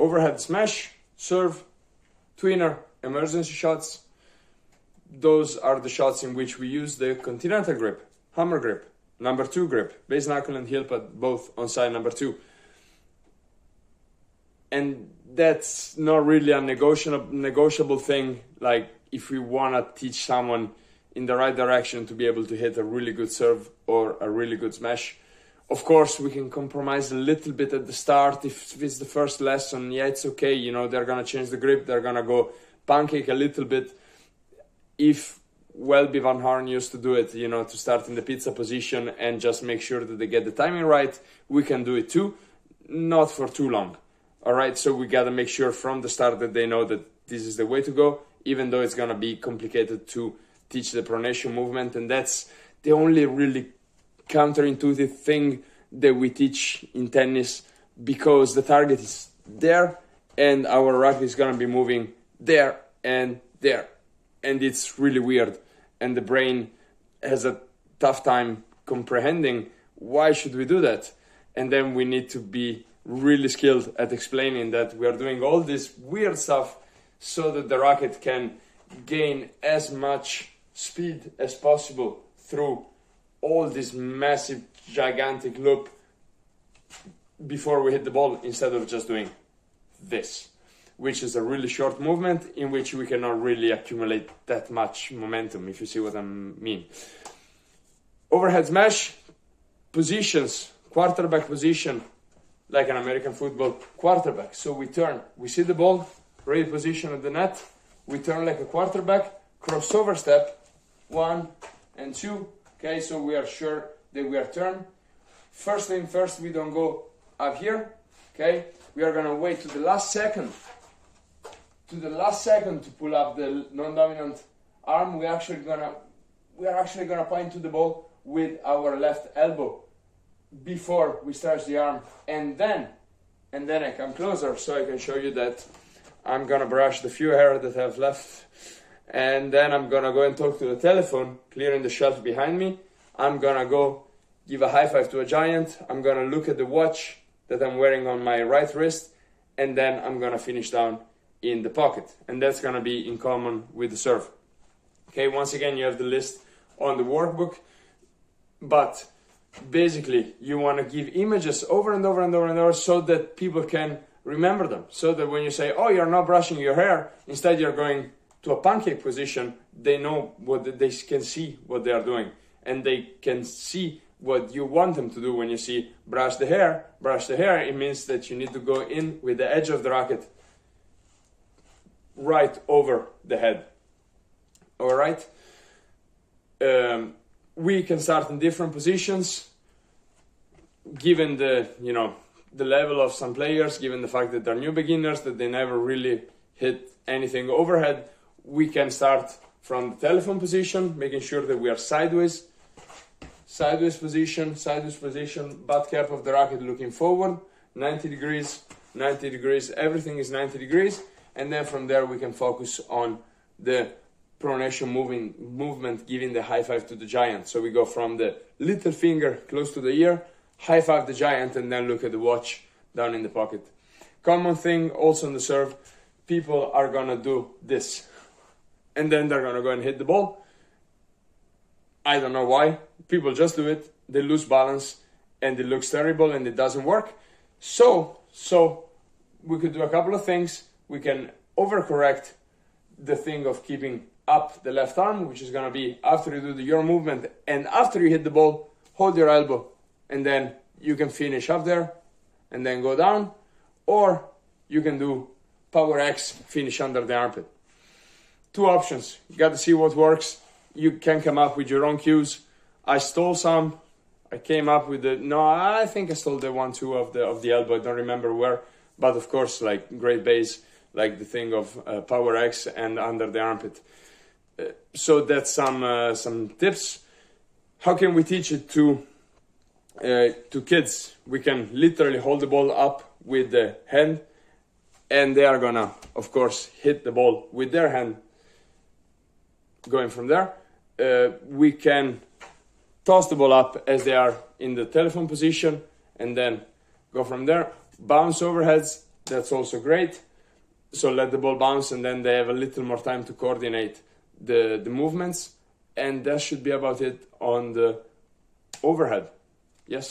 overhead smash, serve, tweener, emergency shots. Those are the shots in which we use the continental grip, hammer grip, number 2 grip, base knuckle and heel pad both on side number 2. And that's not really a negotiable thing. Like if we want to teach someone in the right direction to be able to hit a really good serve or a really good smash. Of course, we can compromise a little bit at the start. If it's the first lesson, yeah, it's okay. You know, they're going to change the grip. They're going to go pancake a little bit. If Welby Van Horn used to do it, you know, to start in the pizza position and just make sure that they get the timing right, we can do it too. Not for too long. All right, so we got to make sure from the start that they know that this is the way to go, even though it's going to be complicated to teach the pronation movement. And that's the only really counterintuitive thing that we teach in tennis, because the target is there and our racket is going to be moving there and there. And it's really weird. And the brain has a tough time comprehending why should we do that. And then we need to be really skilled at explaining that we are doing all this weird stuff so that the racket can gain as much speed as possible through all this massive, gigantic loop before we hit the ball, instead of just doing this, which is a really short movement in which we cannot really accumulate that much momentum, if you see what I mean. Overhead smash, positions, quarterback position, like an American football quarterback. So we turn, we see the ball, ready position at the net, we turn like a quarterback, crossover step, 1 and 2. Okay, so we are sure that we are turned. First thing first, we don't go up here. Okay, we are gonna wait to the last second. To pull up the non-dominant arm. We are actually gonna point to the ball with our left elbow before we stretch the arm, and then I come closer so I can show you that I'm gonna brush the few hair that I have left, and then I'm gonna go and talk to the telephone, clearing the shelf behind me. I'm gonna go give a high five to a giant. I'm gonna look at the watch that I'm wearing on my right wrist, and then I'm gonna finish down in the pocket, and that's gonna be in common with the serve. Okay, once again, you have the list on the workbook, but basically you want to give images over and over and over and over so that people can remember them, so that when you say, oh, you're not brushing your hair, instead you're going to a pancake position, they know what they can see what they are doing, and they can see what you want them to do. When you see brush the hair, it means that you need to go in with the edge of the racket right over the head. All right, we can start in different positions given the level of some players, given the fact that they're new beginners, that they never really hit anything overhead. We can start from the telephone position, making sure that we are sideways position, butt cap of the racket looking forward, 90 degrees, everything is 90 degrees. And then from there we can focus on the pronation movement, giving the high five to the giant. So we go from the little finger close to the ear, high five the giant, and then look at the watch down in the pocket. Common thing also on the serve, people are gonna do this, and then they're gonna go and hit the ball. I don't know why. People just do it, they lose balance, and it looks terrible and it doesn't work. So we could do a couple of things. We can overcorrect the thing of keeping up the left arm, which is going to be after you do your movement and after you hit the ball, hold your elbow, and then you can finish up there and then go down. Or you can do power X, finish under the armpit. Two options. You got to see what works. You can come up with your own cues. I stole some. I came up with I think I stole the 1-2 of the elbow. I don't remember where, but of course, like great base, like the thing of power X and under the armpit. So that's some tips. How can we teach it to kids? We can literally hold the ball up with the hand, and they are gonna, of course, hit the ball with their hand. Going from there, we can toss the ball up as they are in the telephone position, and then go from there. Bounce overheads, that's also great. So let the ball bounce, and then they have a little more time to coordinate the movements, and that should be about it on the overhead. Yes.